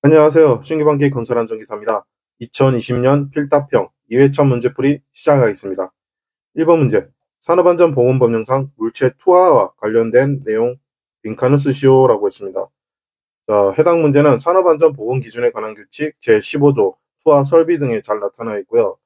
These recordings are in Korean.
안녕하세요. 신규반기 건설안전기사입니다. 2020년 필답형 2회차 문제풀이 시작하겠습니다. 1번 문제. 산업안전보건법령상 물체 투하와 관련된 내용 빈칸을 쓰시오라고 했습니다. 자, 해당 문제는 산업안전보건기준에 관한 규칙 제15조 투하 설비 등에 잘 나타나 있고요.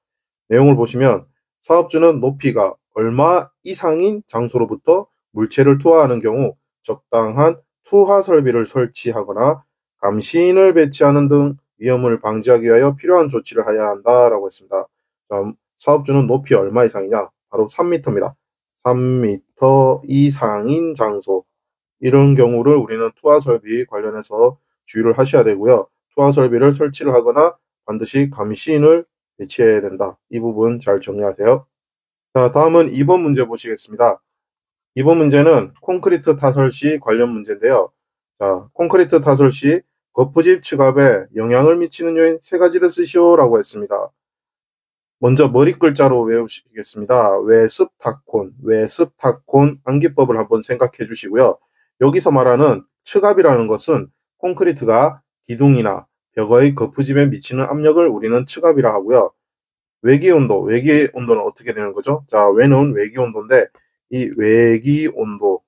내용을 보시면 사업주는 높이가 얼마 이상인 장소로부터 물체를 투하하는 경우 적당한 투하 설비를 설치하거나 감시인을 배치하는 등 위험을 방지하기 위하여 필요한 조치를 해야 한다라고 했습니다. 사업주는 높이 얼마 이상이냐? 바로 3m입니다. 3m 이상인 장소. 이런 경우를 우리는 투하 설비 관련해서 주의를 하셔야 되고요. 투하 설비를 설치를 하거나 반드시 감시인을 배치해야 된다. 이 부분 잘 정리하세요. 자, 다음은 2번 문제 보시겠습니다. 2번 문제는 콘크리트 타설 시 관련 문제인데요. 자, 콘크리트 타설 시 거푸집 측압에 영향을 미치는 요인 3가지를 쓰시오라고 했습니다. 먼저 머리 글자로 외우시겠습니다. 외습타콘 암기법을 한번 생각해 주시고요. 여기서 말하는 측압이라는 것은 콘크리트가 기둥이나 벽의 거푸집에 미치는 압력을 우리는 측압이라 하고요. 외기온도는 어떻게 되는 거죠? 자, 외는 외기온도인데 이 외기온도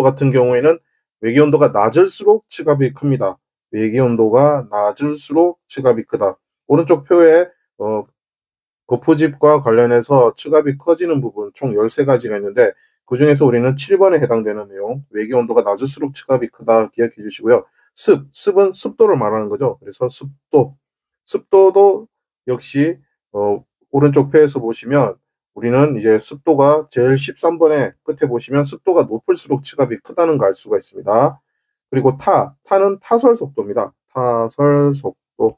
같은 경우에는 외기온도가 낮을수록 측압이 큽니다. 외기온도가 낮을수록 측압이 크다. 오른쪽 표에 거푸집과 관련해서 측압이 커지는 부분 총 13가지가 있는데 그 중에서 우리는 7번에 해당되는 내용, 외기온도가 낮을수록 측압이 크다 기억해 주시고요. 습은 습도를 말하는 거죠. 그래서 습도도 역시 오른쪽 표에서 보시면 우리는 이제 습도가 제일 13번에 끝에 보시면 습도가 높을수록 측압이 크다는 걸 알 수가 있습니다. 그리고 타는 타설 속도입니다. 타설 속도.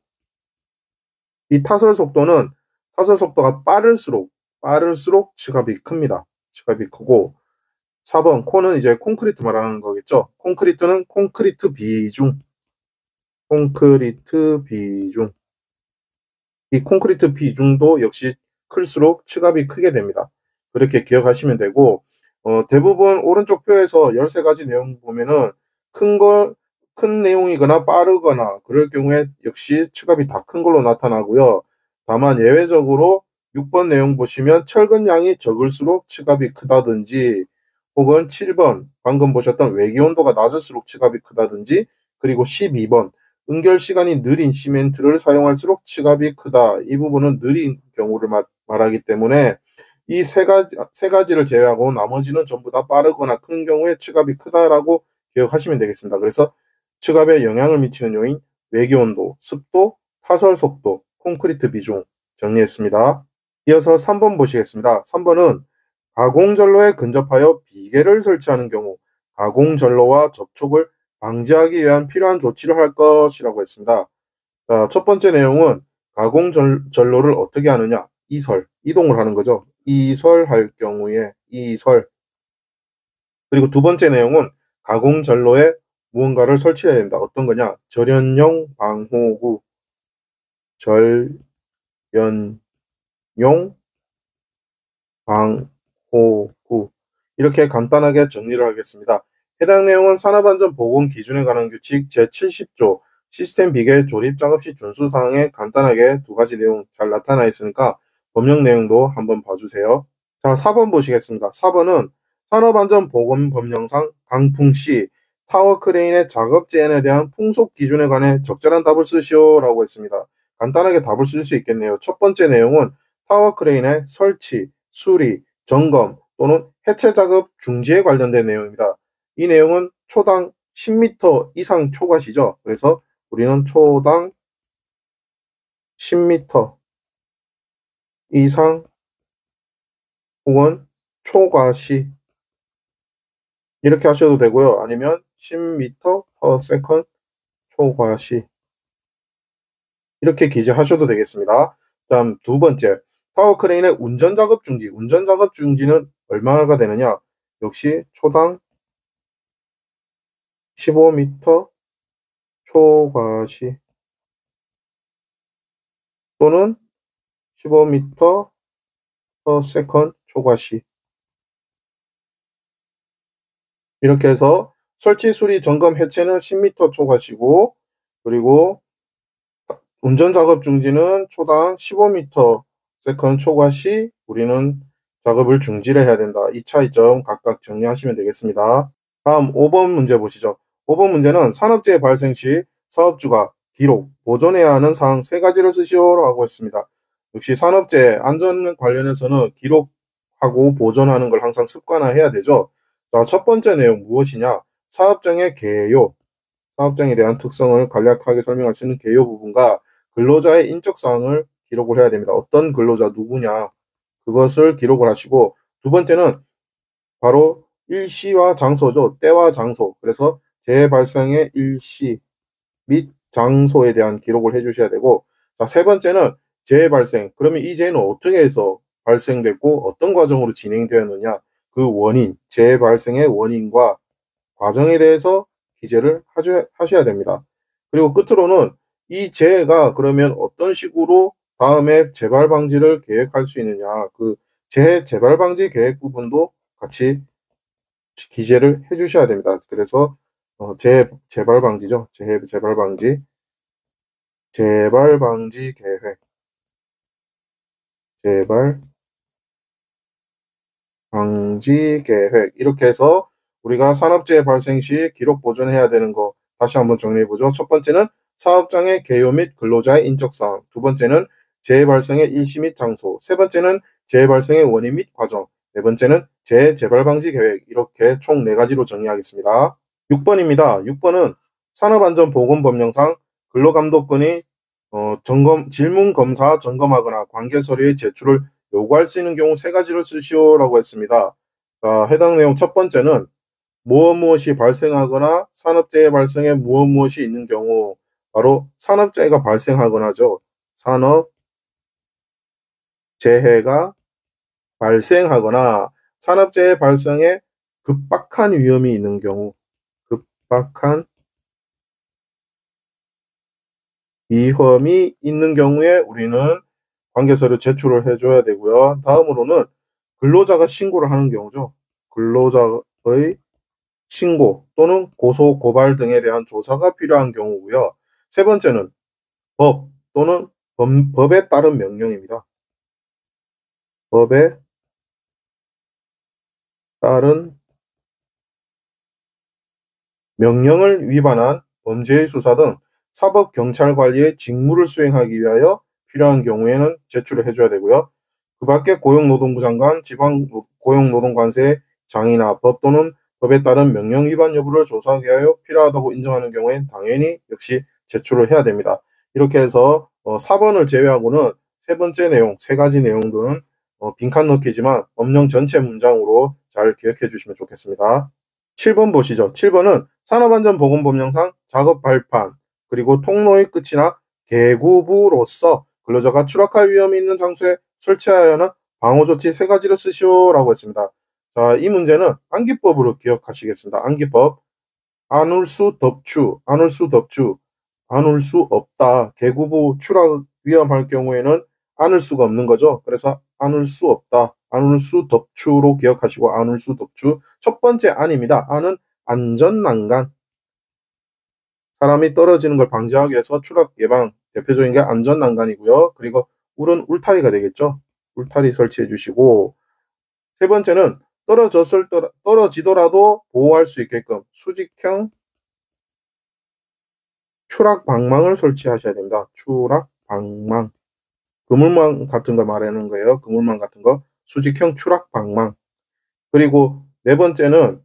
이 타설 속도가 빠를수록 측압이 큽니다. 측압이 크고 4번 콘은 이제 콘크리트 말하는 거겠죠. 콘크리트는 콘크리트 비중. 이 콘크리트 비중도 역시 클수록 측압이 크게 됩니다. 그렇게 기억하시면 되고 대부분 오른쪽 표에서 13가지 내용 보면은 큰 내용이거나 빠르거나 그럴 경우에 역시 측압이 다 큰 걸로 나타나고요. 다만 예외적으로 6번 내용 보시면 철근 양이 적을수록 측압이 크다든지 혹은 7번 방금 보셨던 외기온도가 낮을수록 측압이 크다든지 그리고 12번 응결 시간이 느린 시멘트를 사용할수록 측압이 크다. 이 부분은 느린 경우를 말하기 때문에 이 세 가지를 제외하고 나머지는 전부 다 빠르거나 큰 경우에 측압이 크다라고 기억하시면 되겠습니다. 그래서 측압에 영향을 미치는 요인, 외기온도, 습도, 타설 속도, 콘크리트 비중 정리했습니다. 이어서 3번 보시겠습니다. 3번은 가공전로에 근접하여 비계를 설치하는 경우 가공전로와 접촉을 방지하기 위한 필요한 조치를 할 것이라고 했습니다. 자, 첫 번째 내용은 가공전로를 어떻게 하느냐? 이동을 하는 거죠. 이설할 경우에 그리고 두 번째 내용은 가공전로에 무언가를 설치해야 된다. 어떤 거냐? 절연용 방호구, 이렇게 간단하게 정리를 하겠습니다. 해당 내용은 산업안전보건기준에 관한 규칙 제70조 시스템 비계 조립 작업 시 준수 사항에 간단하게 2가지 내용 잘 나타나 있으니까 법령 내용도 한번 봐주세요. 자, 4번 보시겠습니다. 4번은 산업안전보건법령상 강풍 시 타워 크레인의 작업 제한에 대한 풍속 기준에 관해 적절한 답을 쓰시오라고 했습니다. 간단하게 답을 쓸 수 있겠네요. 첫 번째 내용은 타워 크레인의 설치, 수리, 점검 또는 해체 작업 중지에 관련된 내용입니다. 이 내용은 초당 10m 이상 초과시죠. 그래서 우리는 초당 10m 이상 혹은 초과시 이렇게 하셔도 되고요. 아니면 10m/s 초과시 이렇게 기재하셔도 되겠습니다. 다음 두 번째, 타워 크레인의 운전작업 중지. 운전작업 중지는 얼마가 되느냐? 역시 초당 15m 초과시 또는 15m/s 초과시 이렇게 해서 설치, 수리, 점검, 해체는 10m 초과시고 그리고 운전 작업 중지는 초당 15m 세컨 초과 시 우리는 작업을 중지를 해야 된다. 이 차이점 각각 정리하시면 되겠습니다. 다음 5번 문제 보시죠. 5번 문제는 산업재해 발생 시 사업주가 기록, 보존해야 하는 사항 3가지를 쓰시오라고 했습니다. 역시 산업재해 안전 관련해서는 기록하고 보존하는 걸 항상 습관화해야 되죠. 자, 첫 번째 내용 무엇이냐? 사업장의 개요, 사업장에 대한 특성을 간략하게 설명할 수 있는 개요 부분과 근로자의 인적 사항을 기록을 해야 됩니다. 어떤 근로자 누구냐 그것을 기록을 하시고, 두 번째는 바로 일시와 장소죠. 때와 장소. 그래서 재해 발생의 일시 및 장소에 대한 기록을 해주셔야 되고, 자, 세 번째는 재해 발생. 그러면 이 재해는 어떻게 해서 발생됐고 어떤 과정으로 진행되었느냐, 그 원인, 재해 발생의 원인과 과정에 대해서 기재를 하셔야 됩니다. 그리고 끝으로는 이 재해가 그러면 어떤 식으로 다음에 재발 방지를 계획할 수 있느냐, 그 재해 재발 방지 계획 부분도 같이 기재를 해주셔야 됩니다. 그래서 재발 방지죠. 재발 방지, 재발 방지 계획, 재발 방지 계획, 이렇게 해서 우리가 산업재해 발생 시 기록 보존해야 되는 거 다시 한번 정리해 보죠. 첫 번째는 사업장의 개요 및 근로자의 인적 사항, 두 번째는 재해 발생의 일시 및 장소, 세 번째는 재해 발생의 원인 및 과정, 네 번째는 재해 재발 방지 계획. 이렇게 총 4가지로 정리하겠습니다. 6번입니다. 6번은 산업안전보건법령상 근로감독관이 질문 검사 점검하거나 관계 서류의 제출을 요구할 수 있는 경우 3가지를 쓰시오라고 했습니다. 자, 해당 내용 첫 번째는 무엇이 발생하거나 산업재해 발생에 무엇이 있는 경우, 바로 산업재해가 발생하거나죠. 산업재해가 발생하거나 산업재해 발생에 급박한 위험이 있는 경우, 급박한 위험이 있는 경우에 우리는 관계서류 제출을 해줘야 되고요. 다음으로는 근로자가 신고를 하는 경우죠. 근로자의 신고 또는 고소, 고발 등에 대한 조사가 필요한 경우고요. 세 번째는 법 또는 법에 따른 명령입니다. 법에 따른 명령을 위반한 범죄의 수사 등 사법경찰관리의 직무를 수행하기 위하여 필요한 경우에는 제출을 해줘야 되고요. 그 밖에 고용노동부 장관, 지방고용노동관세의 장이나 법 또는 법에 따른 명령 위반 여부를 조사하기 위하여 필요하다고 인정하는 경우엔 당연히 역시 제출을 해야 됩니다. 이렇게 해서 4번을 제외하고는 세 번째 내용, 3가지 내용들은 빈칸 넣기지만 법령 전체 문장으로 잘 기억해 주시면 좋겠습니다. 7번 보시죠. 7번은 산업안전보건법령상 작업 발판 그리고 통로의 끝이나 개구부로서 근로자가 추락할 위험이 있는 장소에 설치하여야 하는 방호조치 3가지를 쓰시오라고 했습니다. 자, 이 문제는 암기법으로 기억하시겠습니다. 암기법. 안울수 덮추, 안울수 덮추, 안울 수 없다. 개구부 추락 위험할 경우에는 안을 수가 없는 거죠. 그래서 안을 수 없다. 안울 수 덮추로 기억하시고, 안울 수 덮추. 첫 번째 안입니다. 안은 안전난간. 사람이 떨어지는 걸 방지하기 위해서 추락 예방, 대표적인 게 안전난간이고요. 그리고 울은 울타리가 되겠죠. 울타리 설치해 주시고, 세 번째는 떨어지더라도 보호할 수 있게끔 수직형 추락 방망을 설치하셔야 됩니다. 추락 방망. 그물망 같은 거 말하는 거예요. 그물망 같은 거. 수직형 추락 방망. 그리고 네 번째는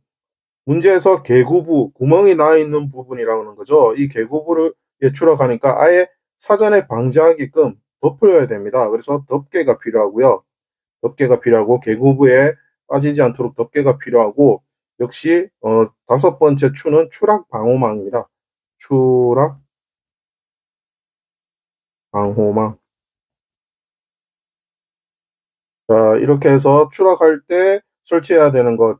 문제에서 개구부, 구멍이 나 있는 부분이라는 거죠. 이 개구부를 추락하니까 아예 사전에 방지하게끔 덮어야 됩니다. 그래서 덮개가 필요하고요. 덮개가 필요하고, 개구부에 빠지지 않도록 덮개가 필요하고, 역시 5번째 추는 추락 방호망입니다. 추락 방호망. 자, 이렇게 해서 추락할 때 설치해야 되는 것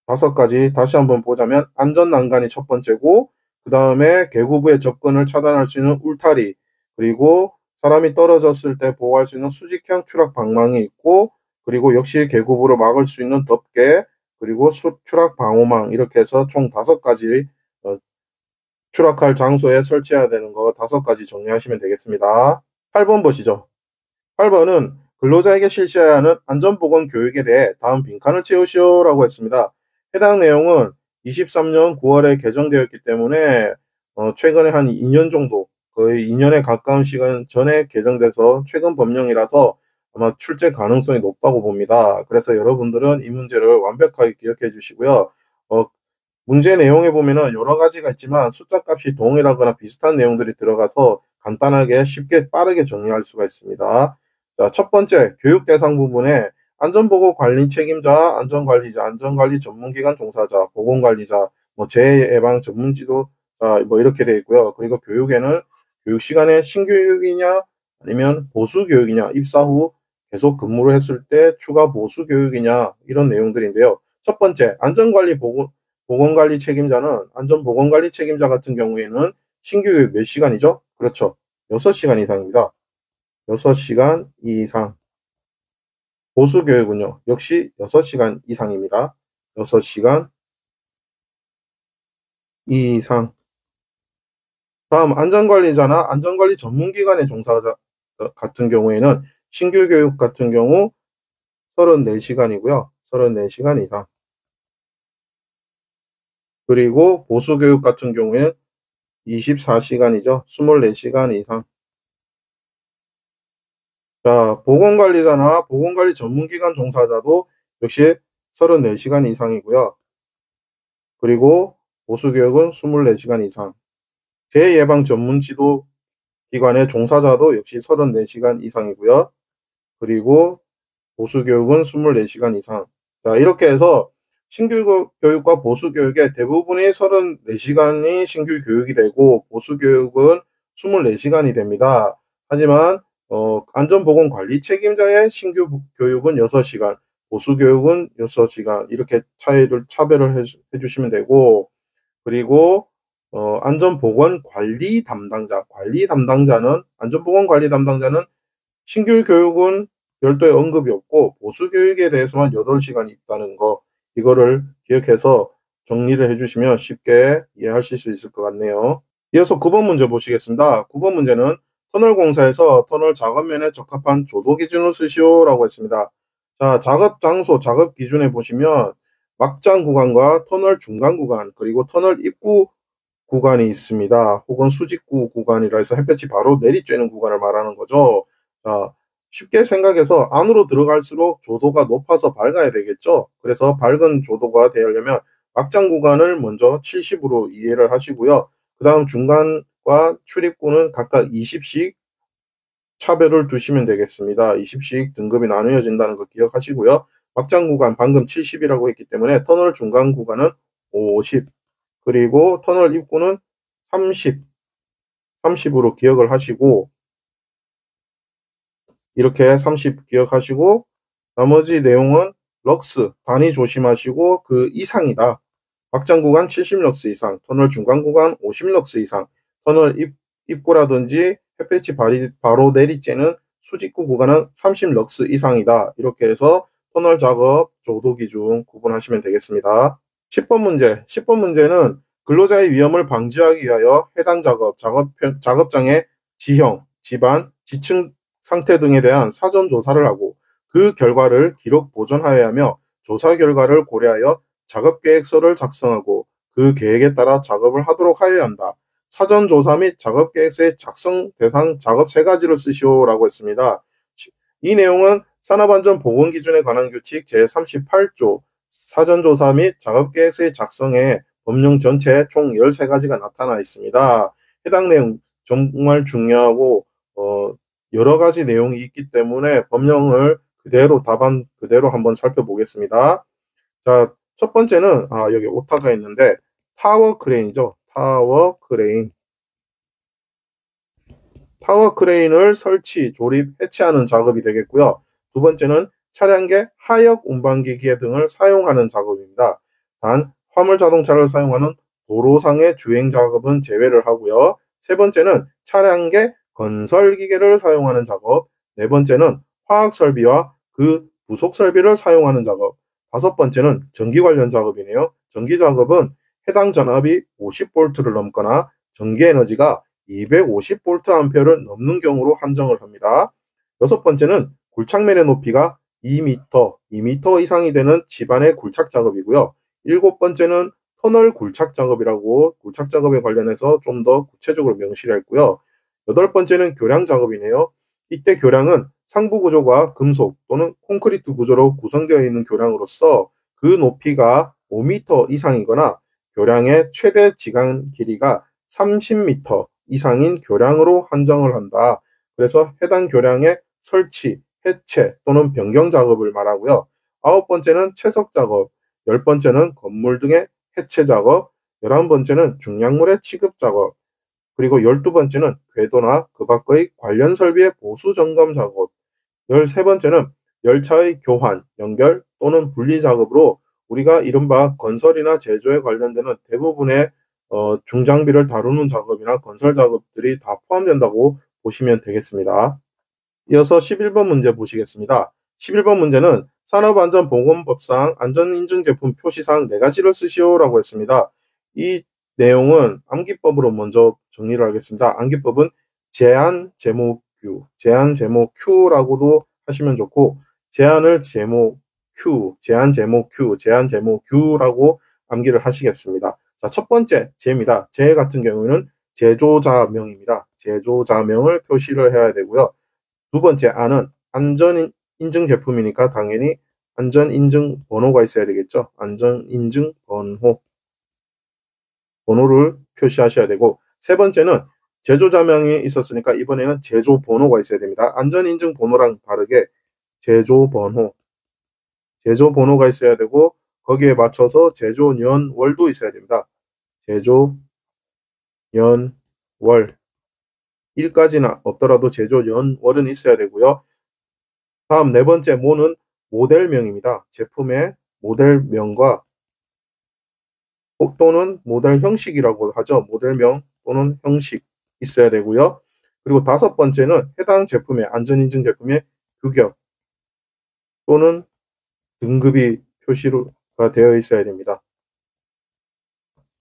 5가지 다시 한번 보자면, 안전난간이 첫 번째고, 그 다음에 개구부의 접근을 차단할 수 있는 울타리, 그리고 사람이 떨어졌을 때 보호할 수 있는 수직형 추락 방망이 있고, 그리고 역시 개구부를 막을 수 있는 덮개, 그리고 추락 방호망, 이렇게 해서 총 5가지 추락할 장소에 설치해야 되는 거 5가지 정리하시면 되겠습니다. 8번 보시죠. 8번은 근로자에게 실시해야 하는 안전보건 교육에 대해 다음 빈칸을 채우시오라고 했습니다. 해당 내용은 23년 9월에 개정되었기 때문에 최근에 한 2년 정도, 거의 2년에 가까운 시간 전에 개정돼서 최근 법령이라서 아마 출제 가능성이 높다고 봅니다. 그래서 여러분들은 이 문제를 완벽하게 기억해 주시고요. 문제 내용에 보면은 여러 가지가 있지만 숫자 값이 동일하거나 비슷한 내용들이 들어가서 간단하게 쉽게 빠르게 정리할 수가 있습니다. 자, 첫 번째 교육 대상 부분에 안전보고 관리 책임자, 안전관리자, 안전관리 전문기관 종사자, 보건관리자, 재해 예방 전문지도자 이렇게 되어 있고요. 그리고 교육에는 교육 시간에 신교육이냐 아니면 보수 교육이냐, 입사 후 계속 근무를 했을 때 추가 보수 교육이냐 이런 내용들인데요. 첫 번째 안전관리 보건관리 책임자는 안전보건관리 책임자 같은 경우에는 신규교육 몇 시간이죠? 그렇죠. 6시간 이상입니다. 6시간 이상. 보수교육은요. 역시 6시간 이상입니다. 6시간 이상. 다음 안전관리자나 안전관리 전문기관의 종사자 같은 경우에는 신규교육 같은 경우 34시간이고요. 34시간 이상. 그리고 보수교육 같은 경우에는 24시간이죠. 24시간 이상. 자, 보건관리자나 보건관리 전문기관 종사자도 역시 34시간 이상이고요. 그리고 보수교육은 24시간 이상. 재예방 전문 지도 기관의 종사자도 역시 34시간 이상이고요. 그리고 보수교육은 24시간 이상. 자, 이렇게 해서 신규 교육과 보수 교육의 대부분이 34시간이 신규 교육이 되고 보수 교육은 24시간이 됩니다. 하지만 안전보건관리 책임자의 신규 교육은 6시간, 보수 교육은 6시간 이렇게 차별을 해주시면 되고, 그리고 안전보건관리 담당자는 안전보건관리 담당자는 신규 교육은 별도의 언급이 없고 보수 교육에 대해서만 8시간이 있다는 거, 이거를 기억해서 정리를 해주시면 쉽게 이해하실 수 있을 것 같네요. 이어서 9번 문제 보시겠습니다. 9번 문제는 터널 공사에서 터널 작업면에 적합한 조도 기준을 쓰시오라고 했습니다. 자, 작업 장소, 작업 기준에 보시면 막장 구간과 터널 중간 구간, 그리고 터널 입구 구간이 있습니다. 혹은 수직구 구간이라 해서 햇볕이 바로 내리쬐는 구간을 말하는 거죠. 자, 쉽게 생각해서 안으로 들어갈수록 조도가 높아서 밝아야 되겠죠. 그래서 밝은 조도가 되려면 막장 구간을 먼저 70으로 이해를 하시고요. 그 다음 중간과 출입구는 각각 20씩 차별을 두시면 되겠습니다. 20씩 등급이 나누어진다는 거 기억하시고요. 막장 구간 방금 70이라고 했기 때문에 터널 중간 구간은 50, 그리고 터널 입구는 30으로 기억을 하시고, 이렇게 30 기억하시고, 나머지 내용은 럭스, 단위 조심하시고 그 이상이다. 막장 구간 70럭스 이상, 터널 중간 구간 50럭스 이상, 터널 입구라든지 햇볕이 바로 내리쬐는 수직구 구간은 30럭스 이상이다. 이렇게 해서 터널 작업 조도 기준 구분하시면 되겠습니다. 10번 문제는 근로자의 위험을 방지하기 위하여 해당 작업장의 지형, 지반, 지층 상태 등에 대한 사전 조사를 하고 그 결과를 기록 보존하여야 하며 조사 결과를 고려하여 작업계획서를 작성하고 그 계획에 따라 작업을 하도록 하여야 한다. 사전 조사 및 작업계획서의 작성 대상 작업 3가지를 쓰시오라고 했습니다. 이 내용은 산업안전보건기준에 관한 규칙 제38조 사전조사 및 작업계획서의 작성에 법령 전체에 총 13가지가 나타나 있습니다. 해당 내용 정말 중요하고 여러 가지 내용이 있기 때문에 법령을 답안 그대로 한번 살펴보겠습니다. 자, 첫 번째는 여기 오타가 있는데 타워 크레인이죠. 타워 크레인을 설치, 조립, 해체하는 작업이 되겠고요. 두 번째는 차량계 하역 운반기 기계 등을 사용하는 작업입니다. 단 화물 자동차를 사용하는 도로상의 주행 작업은 제외를 하고요. 세 번째는 차량계 건설 기계를 사용하는 작업, 네 번째는 화학 설비와 그 부속 설비를 사용하는 작업, 다섯 번째는 전기 관련 작업이네요. 전기 작업은 해당 전압이 50V를 넘거나 전기 에너지가 250V를 넘는 경우로 한정을 합니다. 여섯 번째는 굴착면의 높이가 2m 이상이 되는 집안의 굴착 작업이고요. 일곱 번째는 터널 굴착 작업이라고 굴착 작업에 관련해서 좀 더 구체적으로 명시를 했고요. 여덟 번째는 교량 작업이네요. 이때 교량은 상부 구조가 금속 또는 콘크리트 구조로 구성되어 있는 교량으로서 그 높이가 5m 이상이거나 교량의 최대 지간 길이가 30m 이상인 교량으로 한정을 한다. 그래서 해당 교량의 설치, 해체 또는 변경 작업을 말하고요. 아홉 번째는 채석 작업, 열 번째는 건물 등의 해체 작업, 11번째는 중량물의 취급 작업, 그리고 12번째는 궤도나 그 밖의 관련 설비의 보수 점검 작업, 13번째는 열차의 교환, 연결 또는 분리 작업으로 우리가 이른바 건설이나 제조에 관련되는 대부분의 중장비를 다루는 작업이나 건설 작업들이 다 포함된다고 보시면 되겠습니다. 이어서 11번 문제 보시겠습니다. 11번 문제는 산업안전보건법상 안전인증제품 표시사항 4가지를 쓰시오라고 했습니다. 이 내용은 암기법으로 먼저 정리를 하겠습니다. 암기법은 제한 제목 Q라고도 하시면 좋고, 제한 제목 Q라고 암기를 하시겠습니다. 자, 첫 번째 제입니다. 제 같은 경우에는 제조자명입니다. 제조자명을 표시를 해야 되고요. 두 번째 안은 안전인증 제품이니까 당연히 안전인증 번호가 있어야 되겠죠. 안전인증 번호를 표시하셔야 되고, 세 번째는 제조자명이 있었으니까 이번에는 제조번호가 있어야 됩니다. 안전인증 번호랑 다르게 제조번호가 있어야 되고, 거기에 맞춰서 제조년월도 있어야 됩니다. 제조년월 1까지는 없더라도 제조년월은 있어야 되고요. 다음 네 번째 모는 모델명입니다. 제품의 모델명과 또는 모델 형식이라고 하죠. 모델명 또는 형식 있어야 되고요. 그리고 다섯 번째는 해당 제품의 안전인증 제품의 규격 또는 등급이 표시가 되어 있어야 됩니다.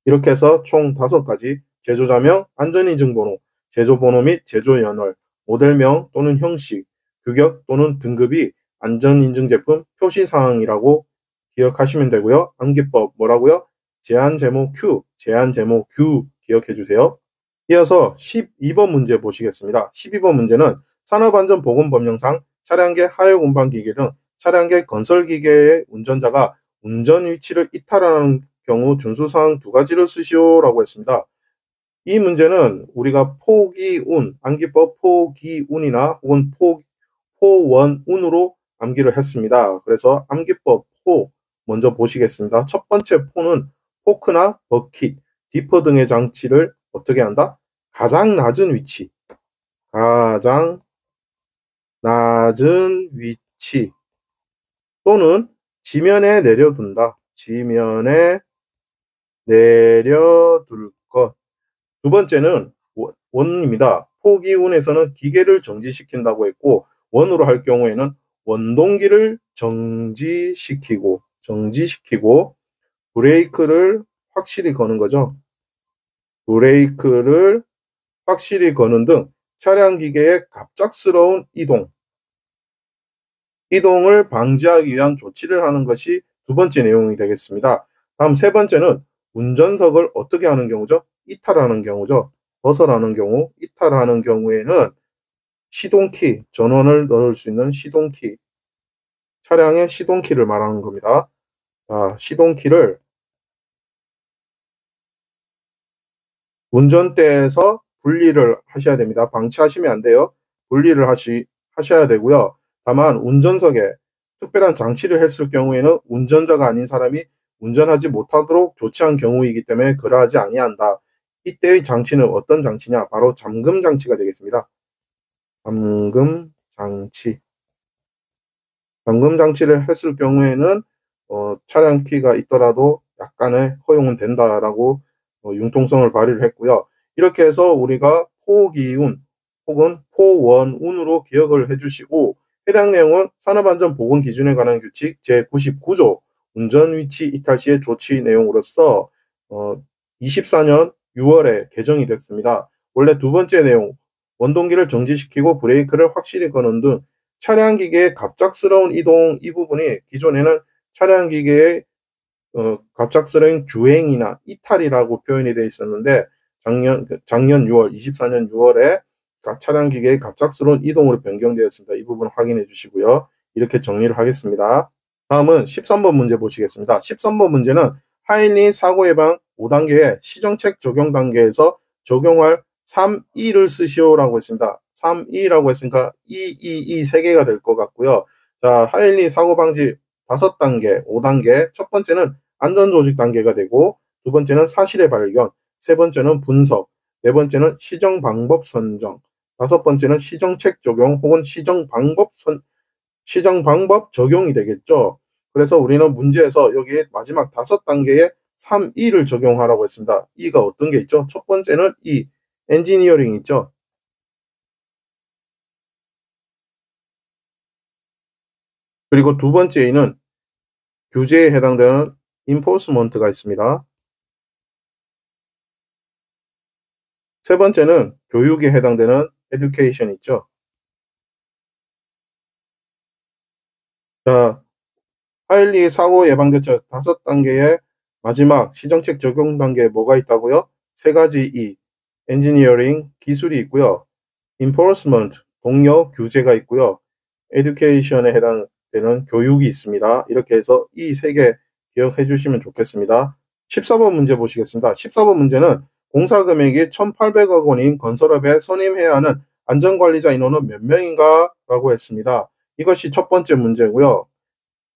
이렇게 해서 총 5가지 제조자명, 안전인증번호, 제조번호 및 제조연월, 모델명 또는 형식, 규격 또는 등급이 안전인증제품 표시사항이라고 기억하시면 되고요. 암기법 뭐라고요? 제한제목 Q 기억해 주세요. 이어서 12번 문제 보시겠습니다. 12번 문제는 산업안전보건법령상 차량계 하역운반기계 등 차량계 건설기계의 운전자가 운전 위치를 이탈하는 경우 준수사항 2가지를 쓰시오라고 했습니다. 이 문제는 우리가 포기운, 암기법 포기운이나 혹은 포원운으로 암기를 했습니다. 그래서 암기법 포 먼저 보시겠습니다. 첫 번째 포는 포크나 버킷, 디퍼 등의 장치를 어떻게 한다? 가장 낮은 위치 또는 지면에 내려둔다. 지면에 내려둘 것. 두 번째는 원입니다. 포기운에서는 기계를 정지시킨다고 했고, 원으로 할 경우에는 원동기를 정지시키고 브레이크를 확실히 거는 거죠. 브레이크를 확실히 거는 등 차량 기계의 갑작스러운 이동을 방지하기 위한 조치를 하는 것이 두 번째 내용이 되겠습니다. 다음 세 번째는 운전석을 어떻게 하는 경우죠? 이탈하는 경우죠. 벗어나는 경우, 이탈하는 경우에는 시동키, 전원을 넣을 수 있는 시동키, 차량의 시동키를 말하는 겁니다. 시동키를 운전대에서 분리를 하셔야 됩니다. 방치하시면 안 돼요. 분리를 하셔야 되고요. 다만 운전석에 특별한 장치를 했을 경우에는 운전자가 아닌 사람이 운전하지 못하도록 조치한 경우이기 때문에 그러하지 아니한다. 이때의 장치는 어떤 장치냐? 바로 잠금 장치가 되겠습니다. 잠금 장치를 했을 경우에는 차량 키가 있더라도 약간의 허용은 된다라고 융통성을 발휘를 했고요. 이렇게 해서 우리가 포기운 혹은 포원운으로 기억을 해주시고, 해당 내용은 산업안전보건기준에 관한 규칙 제99조 운전위치 이탈 시의 조치 내용으로서 24년 6월에 개정이 됐습니다. 원래 두 번째 내용, 원동기를 정지시키고 브레이크를 확실히 거는 등 차량 기계의 갑작스러운 이동, 이 부분이 기존에는 차량 기계의 갑작스러운 주행이나 이탈이라고 표현이 되어 있었는데 작년 6월, 24년 6월에 차량 기계의 갑작스러운 이동으로 변경되었습니다. 이 부분 확인해 주시고요. 이렇게 정리를 하겠습니다. 다음은 13번 문제 보시겠습니다. 13번 문제는 하일리 사고 예방 5단계의 시정책 적용 단계에서 적용할 3E를 쓰시오라고 했습니다. 3E라고 했으니까 3개가 될 것 같고요. 자, 하일리 사고 방지 5단계, 5단계. 첫 번째는 안전조직 단계가 되고, 두 번째는 사실의 발견, 세 번째는 분석, 네 번째는 시정 방법 선정, 다섯 번째는 시정책 적용 혹은 시정 방법 적용이 되겠죠. 그래서 우리는 문제에서 여기 마지막 5단계에 3E를 적용하라고 했습니다. E가 어떤 게 있죠? 첫 번째는 엔지니어링 있죠. 그리고 두 번째 E는 규제에 해당되는 enforcement가 있습니다. 세 번째는 교육에 해당되는 education 있죠. 자, 하일리 사고 예방 대책 5단계의 마지막 시정책 적용 단계에 뭐가 있다고요? 세 가지 E, 엔지니어링 기술이 있고요. enforcement 동료 규제가 있고요. education에 해당되는 교육이 있습니다. 이렇게 해서 이 세 개 기억해 주시면 좋겠습니다. 14번 문제 보시겠습니다. 14번 문제는 공사 금액이 1,800억 원인 건설업에 선임해야 하는 안전관리자 인원은 몇 명인가? 라고 했습니다. 이것이 첫 번째 문제고요.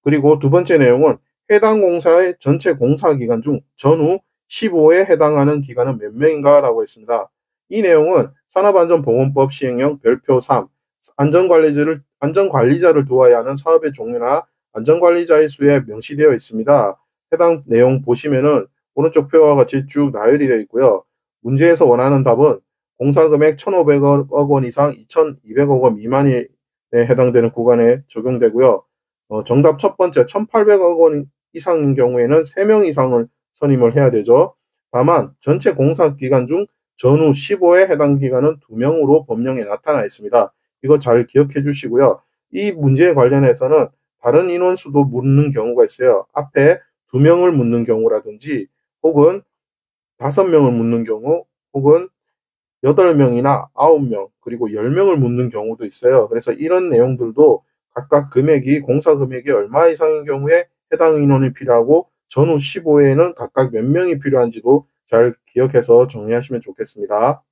그리고 두 번째 내용은 해당 공사의 전체 공사 기간 중 전후 15에 해당하는 기간은 몇 명인가? 라고 했습니다. 이 내용은 산업안전보건법 시행령 별표 3, 안전관리자를 두어야 하는 사업의 종류나 안전관리자의 수에 명시되어 있습니다. 해당 내용 보시면은 오른쪽 표와 같이 쭉 나열이 되어 있고요. 문제에서 원하는 답은 공사금액 1,500억 원 이상 2,200억 원 미만에 해당되는 구간에 적용되고요. 정답 첫 번째 1,800억 원 이상인 경우에는 3명 이상을 선임을 해야 되죠. 다만 전체 공사 기간 중 전후 15에 해당 기간은 2명으로 법령에 나타나 있습니다. 이거 잘 기억해 주시고요. 이 문제에 관련해서는 다른 인원수도 묻는 경우가 있어요. 앞에 2명을 묻는 경우라든지 혹은 5명을 묻는 경우 혹은 8명이나 9명 그리고 10명을 묻는 경우도 있어요. 그래서 이런 내용들도 각각 금액이 공사 금액이 얼마 이상인 경우에 해당 인원이 필요하고 전후 15회에는 각각 몇 명이 필요한지도 잘 기억해서 정리하시면 좋겠습니다.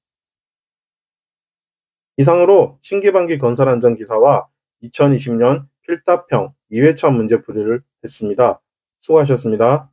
이상으로 신기반기 건설안전기사와 2020년 필답형 2회차 문제풀이를 했습니다. 수고하셨습니다.